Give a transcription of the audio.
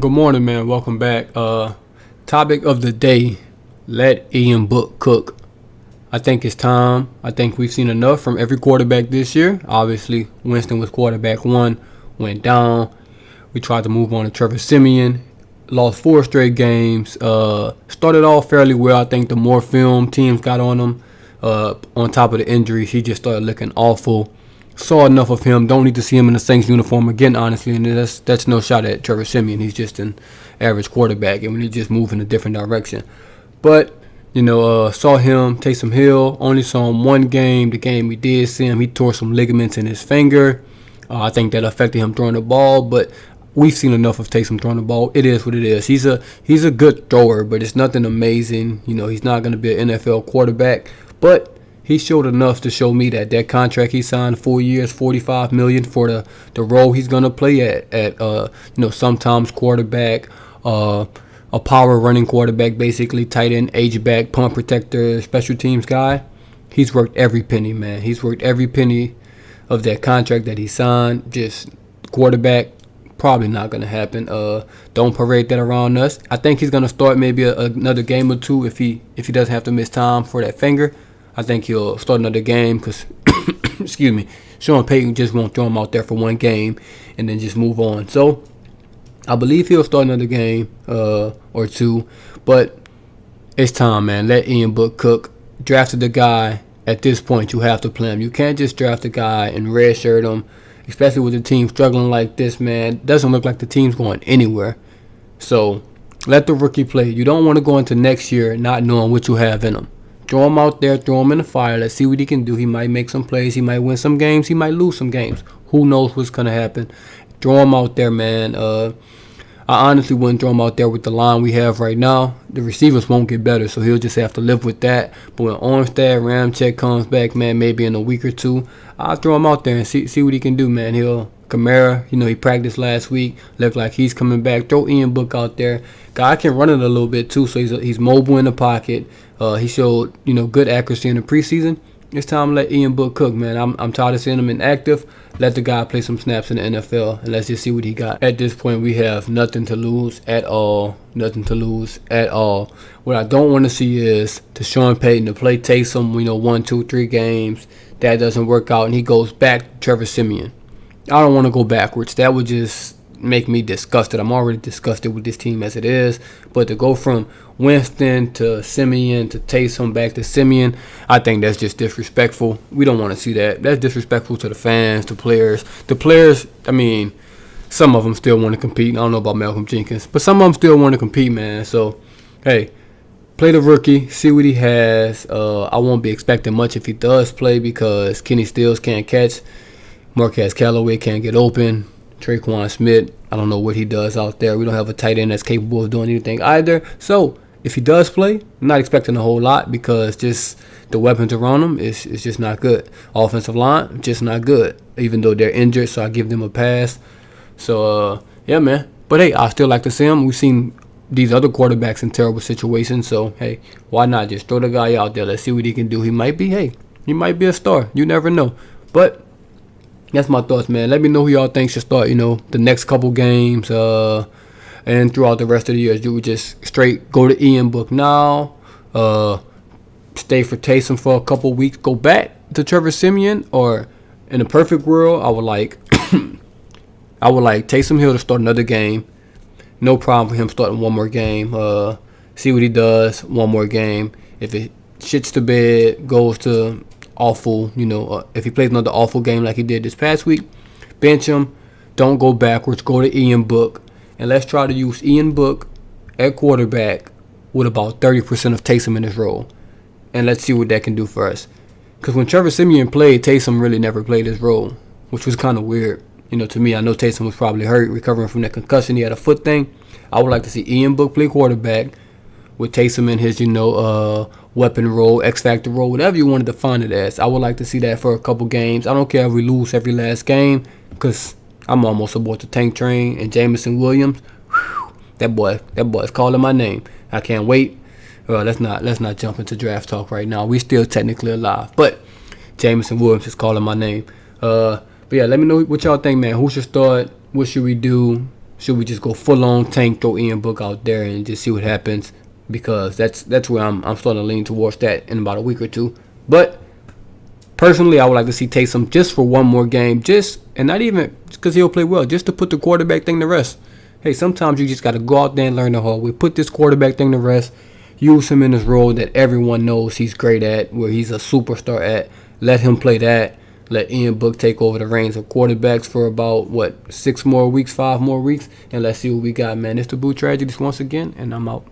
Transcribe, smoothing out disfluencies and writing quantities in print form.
Good morning, man. Welcome back. Topic of the day: let Ian Book cook. I think it's time. I think we've seen enough from every quarterback this year. Obviously, Winston was quarterback one, went down. We tried to move on to Trevor Siemian. Lost 4 straight games. Started off fairly well. I think the more film teams got on him, on top of the injuries, he just started looking awful. Saw enough of him. Don't need to see him in the Saints uniform again, honestly. And that's no shot at Trevor Siemian. He's just an average quarterback, and we need to just move in a different direction. But saw him. Taysom Hill. Only saw him one game. The game we did see him, he tore some ligaments in his finger. I think that affected him throwing the ball, but we've seen enough of Taysom throwing the ball. It is what it is. He's a good thrower, but it's nothing amazing. He's not going to be an NFL quarterback, but he showed enough to show me that contract he signed, 4 years, $45 million for the role he's going to play at sometimes quarterback, a power running quarterback, basically tight end, H-back, punt protector, special teams guy. He's worked every penny, man. He's worked every penny of that contract that he signed. Just quarterback, probably not going to happen. Don't parade that around us. I think he's going to start maybe another game or two if he doesn't have to miss time for that finger. I think he'll start another game because, excuse me, Sean Payton just won't throw him out there for one game and then just move on. So I believe he'll start another game or two. But it's time, man. Let Ian Book cook. Drafted the guy. At this point, you have to play him. You can't just draft a guy and redshirt him, especially with the team struggling like this, man. It doesn't look like the team's going anywhere. So let the rookie play. You don't want to go into next year not knowing what you have in him. Throw him out there, throw him in the fire. Let's see what he can do. He might make some plays. He might win some games. He might lose some games. Who knows what's going to happen. Throw him out there, man. I honestly wouldn't throw him out there with the line we have right now. The receivers won't get better, so he'll just have to live with that. But when Armstead, Ramczyk comes back, man, maybe in a week or two, I'll throw him out there and see what he can do, man. Kamara, he practiced last week. Looked like he's coming back. Throw Ian Book out there. Guy can run it a little bit too, so he's mobile in the pocket. He showed good accuracy in the preseason. It's time to let Ian Book cook, man. I'm tired of seeing him inactive. Let the guy play some snaps in the NFL, and let's just see what he got. At this point, we have nothing to lose at all. Nothing to lose at all. What I don't want to see is to Sean Payton to play Taysom, 1, 2, 3 games. That doesn't work out, and he goes back to Trevor Siemian. I don't want to go backwards. That would just make me disgusted. I'm already disgusted with this team as it is. But to go from Winston to Siemian to Taysom back to Siemian, I think that's just disrespectful. We don't want to see that. That's disrespectful to the fans, the players. The players, some of them still want to compete. I don't know about Malcolm Jenkins, but some of them still want to compete, man. So, hey, play the rookie, see what he has. I won't be expecting much if he does play because Kenny Stills can't catch. Marquez Callaway can't get open. Traquan Smith, I don't know what he does out there. We don't have a tight end that's capable of doing anything either. So if he does play, I'm not expecting a whole lot because just the weapons around him is just not good. Offensive line, just not good, even though they're injured, so I give them a pass. So, yeah, man. But, hey, I still like to see him. We've seen these other quarterbacks in terrible situations. So, hey, why not just throw the guy out there? Let's see what he can do. He might be a star. You never know. But that's my thoughts, man. Let me know who y'all think should start, the next couple games and throughout the rest of the year. Do we just straight go to Ian Book now, stay for Taysom for a couple weeks, go back to Trevor Siemian, or in a perfect world, I would like Taysom Hill to start another game. No problem for him starting one more game. See what he does, one more game. If it shits the bed, goes to awful, if he plays another awful game like he did this past week, bench him. Don't go backwards. Go to Ian Book. And let's try to use Ian Book at quarterback with about 30% of Taysom in his role. And let's see what that can do for us. Because when Trevor Siemian played, Taysom really never played his role, which was kind of weird. To me, I know Taysom was probably hurt, recovering from that concussion. He had a foot thing. I would like to see Ian Book play quarterback with Taysom in his, weapon role, X-Factor role, whatever you want to define it as. I would like to see that for a couple games. I don't care if we lose every last game because I'm almost aboard the tank train. And Jameson Williams, that boy's calling my name. I can't wait. Let's not jump into draft talk right now. We still technically alive, but Jameson Williams is calling my name. But yeah, let me know what y'all think, man. Who should start? What should we do? should we just go full on tank, throw Ian Book out there and just see what happens? Because that's where I'm starting to lean towards that in about a week or two. But personally, I would like to see Taysom just for one more game, and not even because he'll play well, just to put the quarterback thing to rest. Hey, sometimes you just got to go out there and learn the hard way. Put this quarterback thing to rest. Use him in his role that everyone knows he's great at, where he's a superstar at. Let him play that. Let Ian Book take over the reins of quarterbacks for about, 6 more weeks, 5 more weeks. And let's see what we got, man. It's the Blue Tragedies once again, and I'm out.